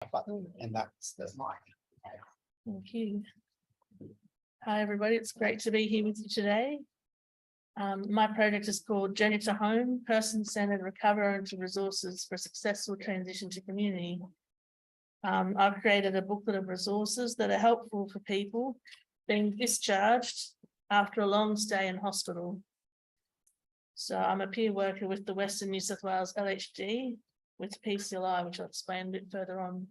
button, and that's the mic. Thank you. Hi, everybody. It's great to be here with you today. My project is called Journey to Home, Person-Centered Recovery into Resources for a Successful Transition to Community. I've created a booklet of resources that are helpful for people being discharged after a long stay in hospital. So I'm a peer worker with the Western New South Wales LHD with PCLI, which I'll explain a bit further on.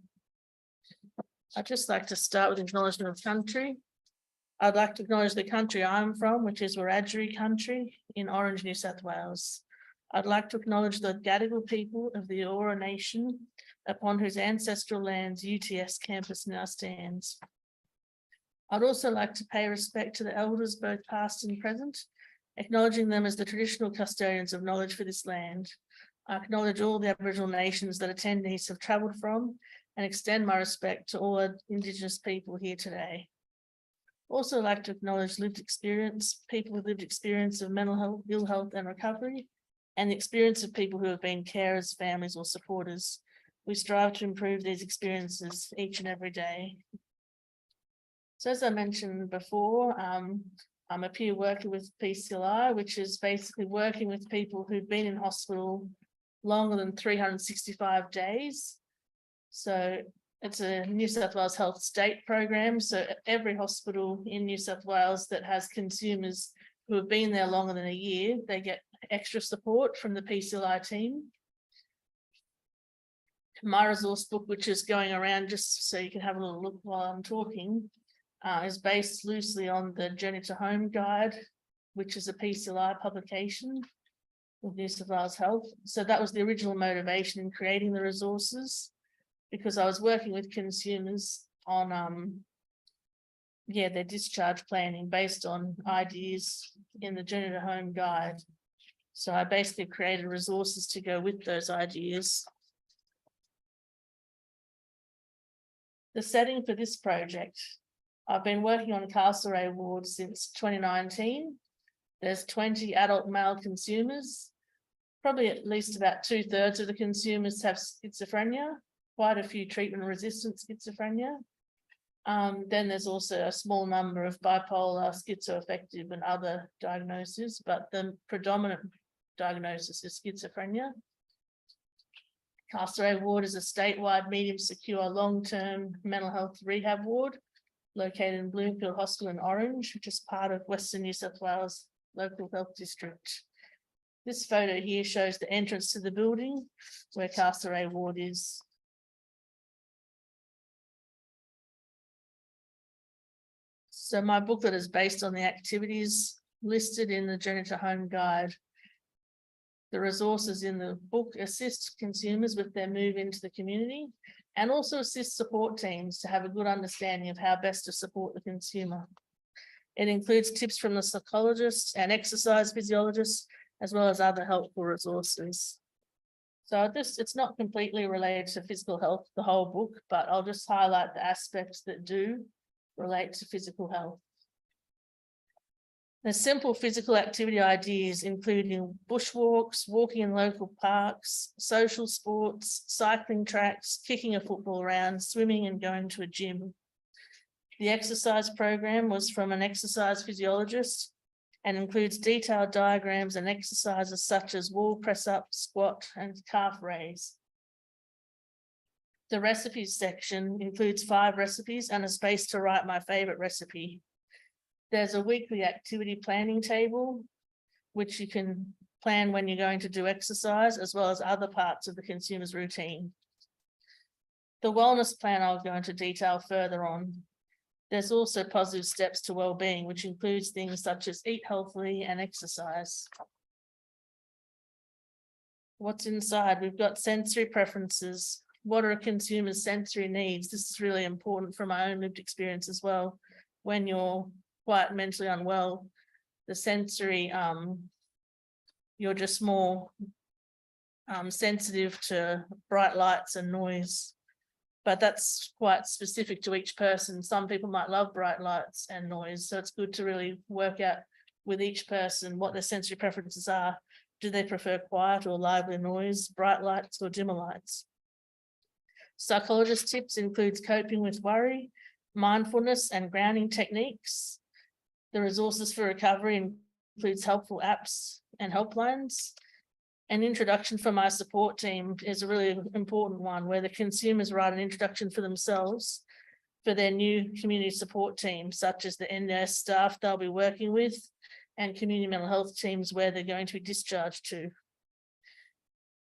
I'd just like to start with acknowledgement of country. I'd like to acknowledge the country I'm from, which is Wiradjuri country in Orange, New South Wales. I'd like to acknowledge the Gadigal people of the Eora Nation, upon whose ancestral lands UTS campus now stands. I'd also like to pay respect to the elders, both past and present, acknowledging them as the traditional custodians of knowledge for this land. I acknowledge all the Aboriginal nations that attendees have travelled from and extend my respect to all Indigenous people here today. Also like to acknowledge lived experience, people with lived experience of mental health, ill health and recovery, and the experience of people who have been carers, families or supporters. We strive to improve these experiences each and every day. So as I mentioned before, I'm a peer worker with PCLI, which is basically working with people who've been in hospital longer than 365 days. So it's a New South Wales Health State program. So every hospital in New South Wales that has consumers who have been there longer than a year, they get extra support from the PCLI team. My resource book, which is going around just so you can have a little look while I'm talking, is based loosely on the Journey to Home guide, which is a PCLI publication with New South Wales Health. So that was the original motivation in creating the resources, because I was working with consumers on their discharge planning based on ideas in the Journey to Home guide. So I basically created resources to go with those ideas. The setting for this project, I've been working on Castlereagh ward since 2019. There's 20 adult male consumers. Probably at least about 2/3 of the consumers have schizophrenia, quite a few treatment-resistant schizophrenia. Then there's also a small number of bipolar, schizoaffective and other diagnoses, but the predominant diagnosis is schizophrenia. Castlereagh ward is a statewide medium secure long-term mental health rehab ward located in Bloomfield Hospital in Orange, which is part of Western New South Wales Local Health District. This photo here shows the entrance to the building where Castlereagh ward is. So my booklet is based on the activities listed in the Journey to Home guide. The resources in the book assist consumers with their move into the community and also assist support teams to have a good understanding of how best to support the consumer. It includes tips from the psychologists and exercise physiologists, as well as other helpful resources. So it's not completely related to physical health, the whole book, but I'll just highlight the aspects that do relate to physical health. There's simple physical activity ideas, including bushwalks, walking in local parks, social sports, cycling tracks, kicking a football around, swimming and going to a gym. The exercise program was from an exercise physiologist and includes detailed diagrams and exercises such as wall press up, squat, and calf raise. The recipes section includes 5 recipes and a space to write my favorite recipe. There's a weekly activity planning table, which you can plan when you're going to do exercise, as well as other parts of the consumer's routine. The wellness plan I'll go into detail further on. There's also positive steps to well-being, which includes things such as eat healthily and exercise. What's inside? We've got sensory preferences. What are a consumer's sensory needs? This is really important from my own lived experience as well. When you're quite mentally unwell, the sensory, you're just more sensitive to bright lights and noise, but that's quite specific to each person. Some people might love bright lights and noise, so it's good to really work out with each person what their sensory preferences are. Do they prefer quiet or lively noise, bright lights or dimmer lights? Psychologist tips includes coping with worry, mindfulness and grounding techniques. The resources for recovery includes helpful apps and helplines. An introduction from my support team is a really important one, where the consumers write an introduction for themselves for their new community support team, such as the NDS staff they'll be working with and community mental health teams where they're going to be discharged to.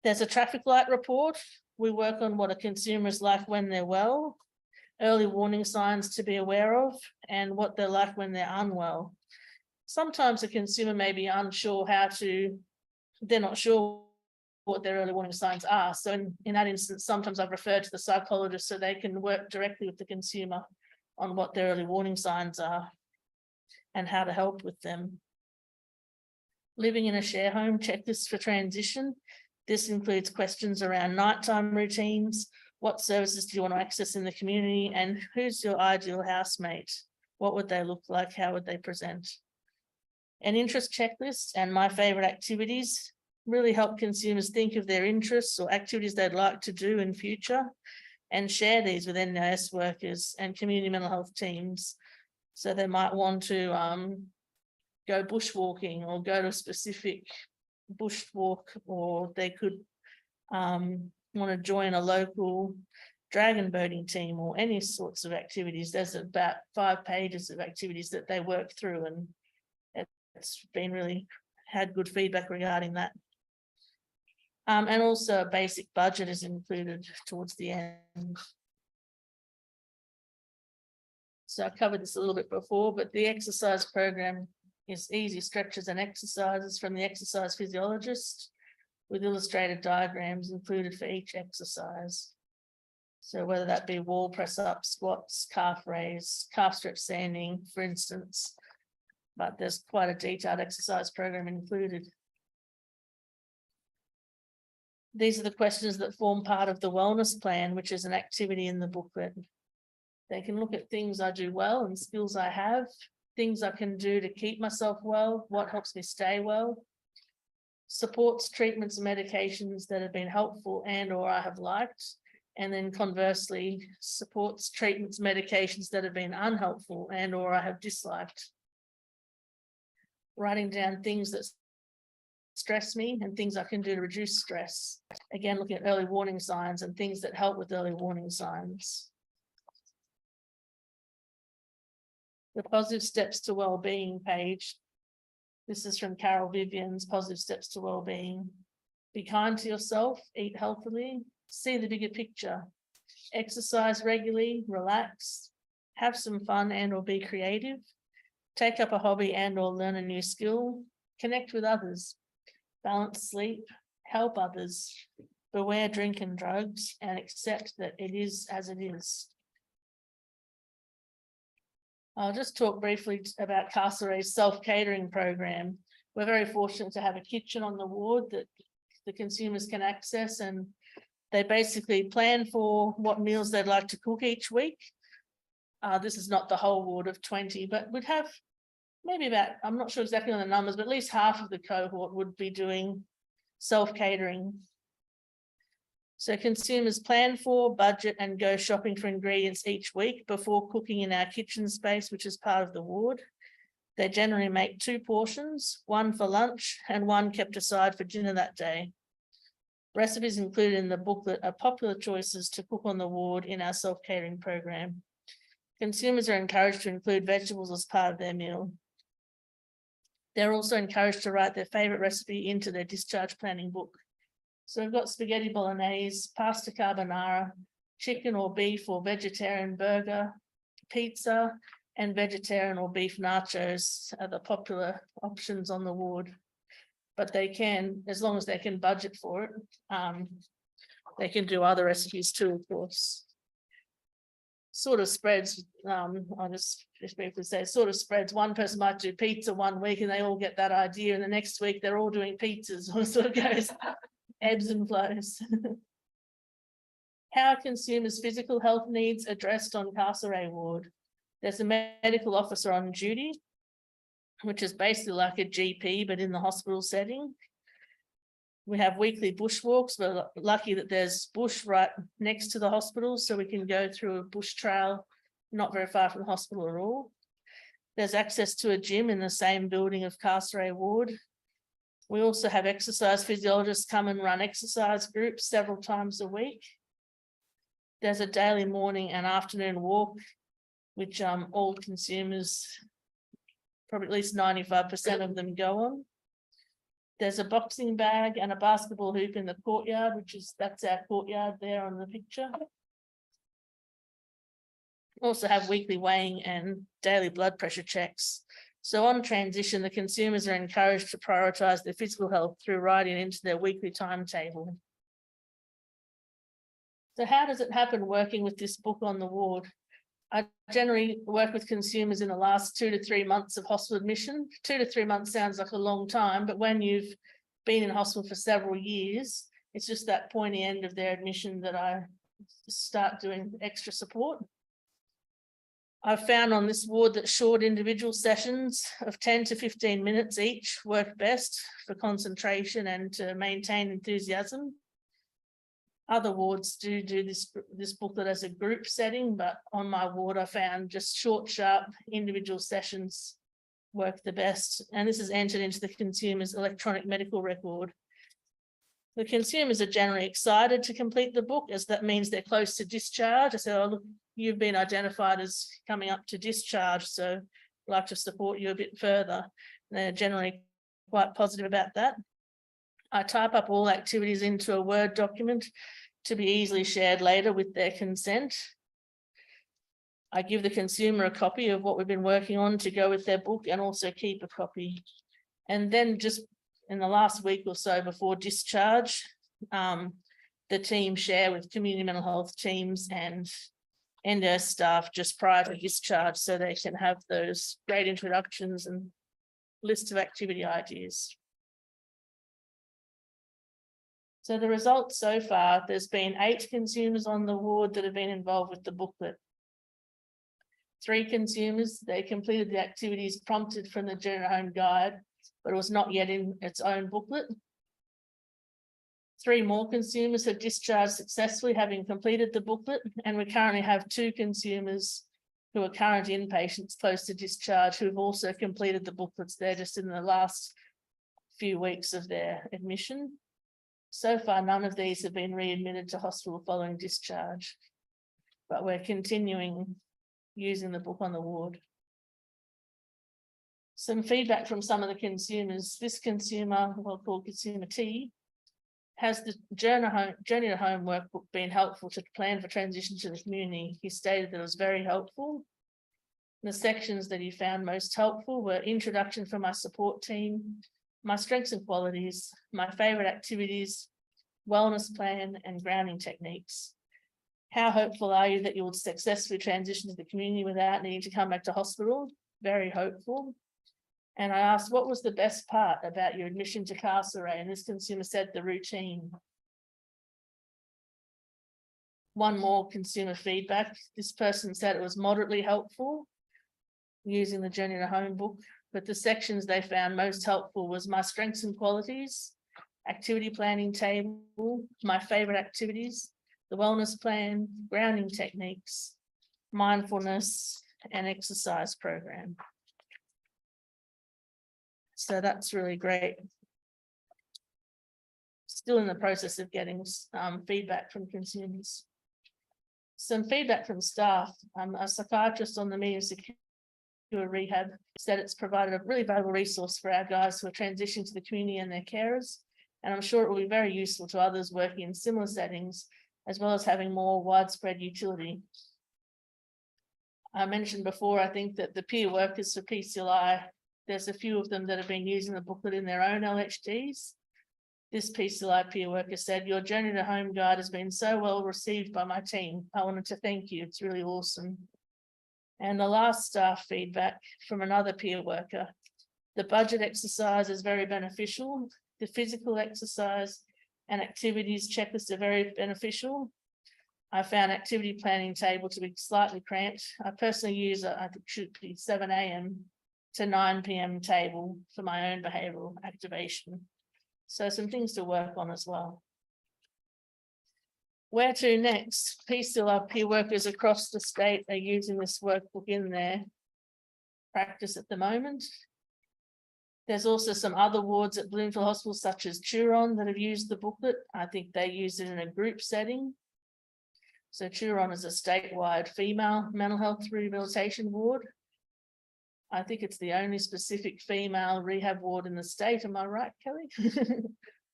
There's a traffic light report. We work on what a consumer is like when they're well, early warning signs to be aware of, and what they're like when they're unwell. Sometimes a consumer may be unsure they're not sure what their early warning signs are. So in that instance, sometimes I've referred to the psychologist so they can work directly with the consumer on what their early warning signs are and how to help with them. Living in a share home checklist for transition. This includes questions around nighttime routines, what services do you want to access in the community, and who's your ideal housemate? What would they look like? How would they present? An interest checklist and my favorite activities really help consumers think of their interests or activities they'd like to do in future and share these with NDIS workers and community mental health teams. So they might want to go bushwalking or go to a specific bushwalk, or they could want to join a local dragon boating team or any sorts of activities. There's about 5 pages of activities that they work through, and it's been really had good feedback regarding that. And also a basic budget is included towards the end. So I covered this a little bit before, but the exercise program is easy stretches and exercises from the exercise physiologist with illustrated diagrams included for each exercise. So whether that be wall press up, squats, calf raise, calf stretch standing, for instance, but there's quite a detailed exercise program included. These are the questions that form part of the wellness plan, which is an activity in the booklet. They can look at things I do well and skills I have, things I can do to keep myself well, what helps me stay well, supports, treatments, and medications that have been helpful and or I have liked, and then conversely, supports, treatments, medications that have been unhelpful and or I have disliked. Writing down things that stress me and things I can do to reduce stress. Again, looking at early warning signs and things that help with early warning signs. The positive steps to well-being page. This is from Carol Vivian's Positive Steps to Wellbeing. Be kind to yourself, eat healthily, see the bigger picture, exercise regularly, relax, have some fun and or be creative, take up a hobby and or learn a new skill, connect with others, balance sleep, help others, beware drink and drugs, and accept that it is as it is. I'll just talk briefly about Carceret's self-catering program. We're very fortunate to have a kitchen on the ward that the consumers can access, and they basically plan for what meals they'd like to cook each week. This is not the whole ward of 20, but we'd have maybe about, I'm not sure exactly on the numbers, but at least half of the cohort would be doing self-catering. So consumers plan for, budget, and go shopping for ingredients each week before cooking in our kitchen space, which is part of the ward. They generally make 2 portions, one for lunch and one kept aside for dinner that day. Recipes included in the booklet are popular choices to cook on the ward in our self-catering program. Consumers are encouraged to include vegetables as part of their meal. They're also encouraged to write their favourite recipe into their discharge planning book. So we've got spaghetti bolognese, pasta carbonara, chicken or beef or vegetarian burger, pizza, and vegetarian or beef nachos are the popular options on the ward. But they can, as long as they can budget for it, they can do other recipes too, of course. Sort of spreads, I'll just briefly say, sort of spreads. One person might do pizza one week and they all get that idea, and the next week they're all doing pizzas, or sort of goes ebbs and flows. How are consumers' physical health needs addressed on Carceret ward? There's a medical officer on duty, which is basically like a GP, but in the hospital setting. We have weekly bushwalks. We're lucky that there's bush right next to the hospital, so we can go through a bush trail not very far from the hospital at all. There's access to a gym in the same building of Castlereagh Ward. We also have exercise physiologists come and run exercise groups several times a week. There's a daily morning and afternoon walk, which all consumers, probably at least 95% of them go on. There's a boxing bag and a basketball hoop in the courtyard, that's our courtyard there on the picture. Also have weekly weighing and daily blood pressure checks. So on transition, the consumers are encouraged to prioritise their physical health through writing into their weekly timetable. So how does it happen working with this book on the ward? I generally work with consumers in the last 2 to 3 months of hospital admission. 2 to 3 months sounds like a long time, but when you've been in hospital for several years, it's just that pointy end of their admission that I start doing extra support. I've found on this ward that short individual sessions of 10 to 15 minutes each work best for concentration and to maintain enthusiasm. Other wards do this booklet as a group setting, but on my ward I found just short, sharp individual sessions work the best. And this is entered into the consumer's electronic medical record. The consumers are generally excited to complete the book, as that means they're close to discharge. I said, oh, look, you've been identified as coming up to discharge, so I'd like to support you a bit further. And they're generally quite positive about that. I type up all activities into a Word document to be easily shared later with their consent. I give the consumer a copy of what we've been working on to go with their book, and also keep a copy. And then just in the last week or so before discharge, the team share with community mental health teams and their staff just prior to discharge, so they can have those great introductions and lists of activity ideas. So the results so far, there's been 8 consumers on the ward that have been involved with the booklet. 3 consumers, they completed the activities prompted from the Journey to Home guide, but it was not yet in its own booklet. 3 more consumers have discharged successfully, having completed the booklet, and we currently have 2 consumers who are current inpatients close to discharge who've also completed the booklets. They're just in the last few weeks of their admission. So far, none of these have been readmitted to hospital following discharge, but we're continuing using the book on the ward. Some feedback from some of the consumers. This consumer, well called consumer T, has the Journey to Home workbook been helpful to plan for transition to the community? He stated that it was very helpful. The sections that he found most helpful were introduction for my support team, my strengths and qualities, my favourite activities, wellness plan, and grounding techniques. How hopeful are you that you will successfully transition to the community without needing to come back to hospital? Very hopeful. And I asked, what was the best part about your admission to Castlereagh? And this consumer said the routine. One more consumer feedback. This person said it was moderately helpful using the Journey to Home book, but the sections they found most helpful was my strengths and qualities, activity planning table, my favourite activities, the wellness plan, grounding techniques, mindfulness, and exercise program. So that's really great. Still in the process of getting feedback from consumers. Some feedback from staff. A psychiatrist on the Medium Secure Rehab said it's provided a really valuable resource for our guys who are transitioning to the community and their carers. And I'm sure it will be very useful to others working in similar settings, as well as having more widespread utility. I mentioned before, I think that the peer workers for PCLI, there's a few of them that have been using the booklet in their own LHDs. This PCLI peer worker said, your Journey to Home guide has been so well received by my team. I wanted to thank you. It's really awesome. And the last staff feedback from another peer worker. The budget exercise is very beneficial. The physical exercise and activities checklist are very beneficial. I found activity planning table to be slightly cramped. I personally use I think should be 7 a.m. to 9 p.m. table for my own behavioural activation. So some things to work on as well. Where to next? Please still have peer workers across the state are using this workbook in their practice at the moment. There's also some other wards at Bloomfield Hospital, such as Turon, that have used the booklet. I think they use it in a group setting. So Turon is a statewide female mental health rehabilitation ward. I think it's the only specific female rehab ward in the state. Am I right, Kelly?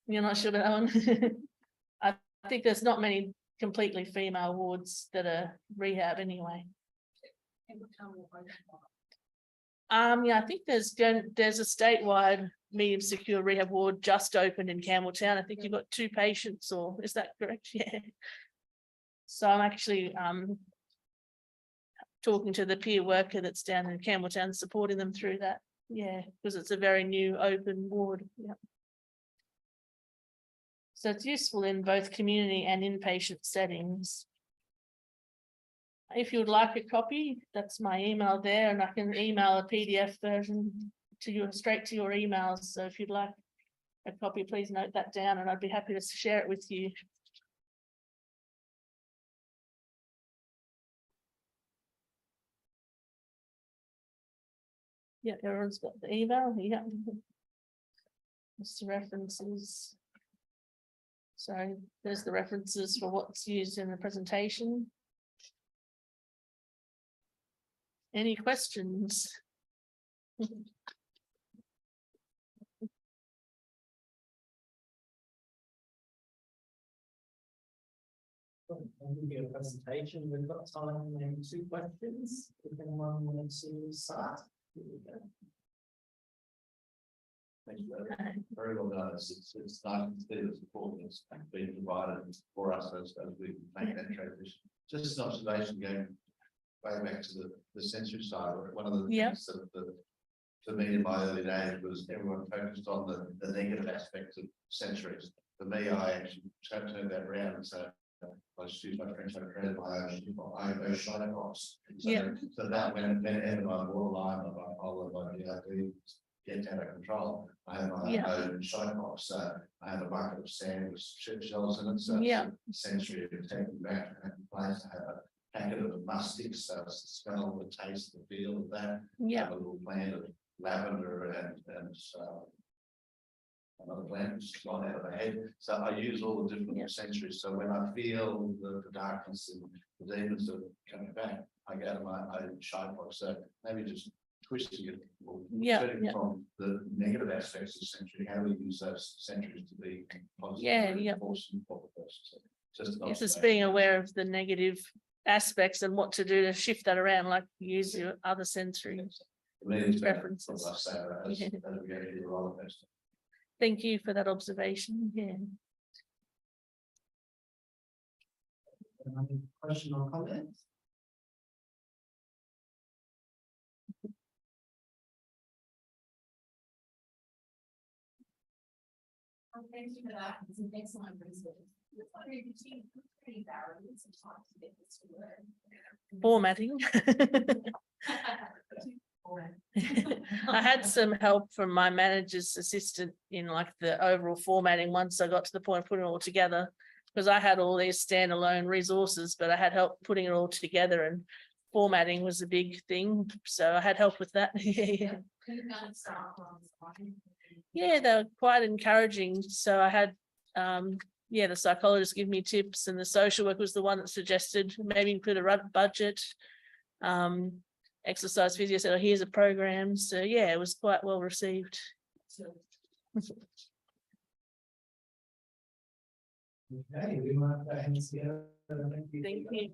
You're not sure about that one? I think there's not many completely female wards that are rehab anyway. Yeah, I think there's a statewide medium secure rehab ward just opened in Campbelltown. I think you've got 2 patients, or is that correct? Yeah. So I'm actually talking to the peer worker that's down in Campbelltown, supporting them through that. Yeah, because it's a very new open ward. Yeah. So it's useful in both community and inpatient settings. If you would like a copy, that's my email there, and I can email a PDF version to you straight to your emails. So if you'd like a copy, please note that down, and I'd be happy to share it with you. Yeah, everyone's got the email. Yeah. Just the references. So there's the references for what's used in the presentation. Any questions? Thank you for your presentation. We've got time for 2 questions. If anyone wants to start. Here we go. Thank you. Very well done. It's nice to see the support that's being provided for us as we make that transition. Just an observation going way back to the sensory side. One of the things that for me in my early days was everyone focused on the negative aspects of sensories. For me, I actually turned that around and said, I excuse my French, I created my own shine box. So that whenever my borderline of bipolar, DID gets out of control, I have my own shine box. So I have a bucket of sand with chip shells in it. So sensory of taking back to place. I have a packet of mustics, so it's the smell, the taste, the feel of that. I have a little plant of lavender and another plant which has gone out of my head. So I use all the different sensories. So when I feel the darkness and the demons are coming back, I go to my own shine box. So maybe just twisting it from the negative aspects of sensory, how do we use those sensories to be positive? Just it's being aware of the negative aspects and what to do to shift that around, like use your other sensory preferences. Thank you for that observation. Any question or comment? Thank you for that. It's an excellent resource. Formatting. I had some help from my manager's assistant in like the overall formatting once I got to the point of putting it all together, because I had all these standalone resources, but I had help putting it all together, and formatting was a big thing. So I had help with that. Yeah, they were quite encouraging. So I had the psychologist give me tips, and the social worker was the one that suggested maybe include a budget. Exercise physio said, oh, here's a program. So yeah, it was quite well received. Okay, we might go hands together. Thank you. Thank you.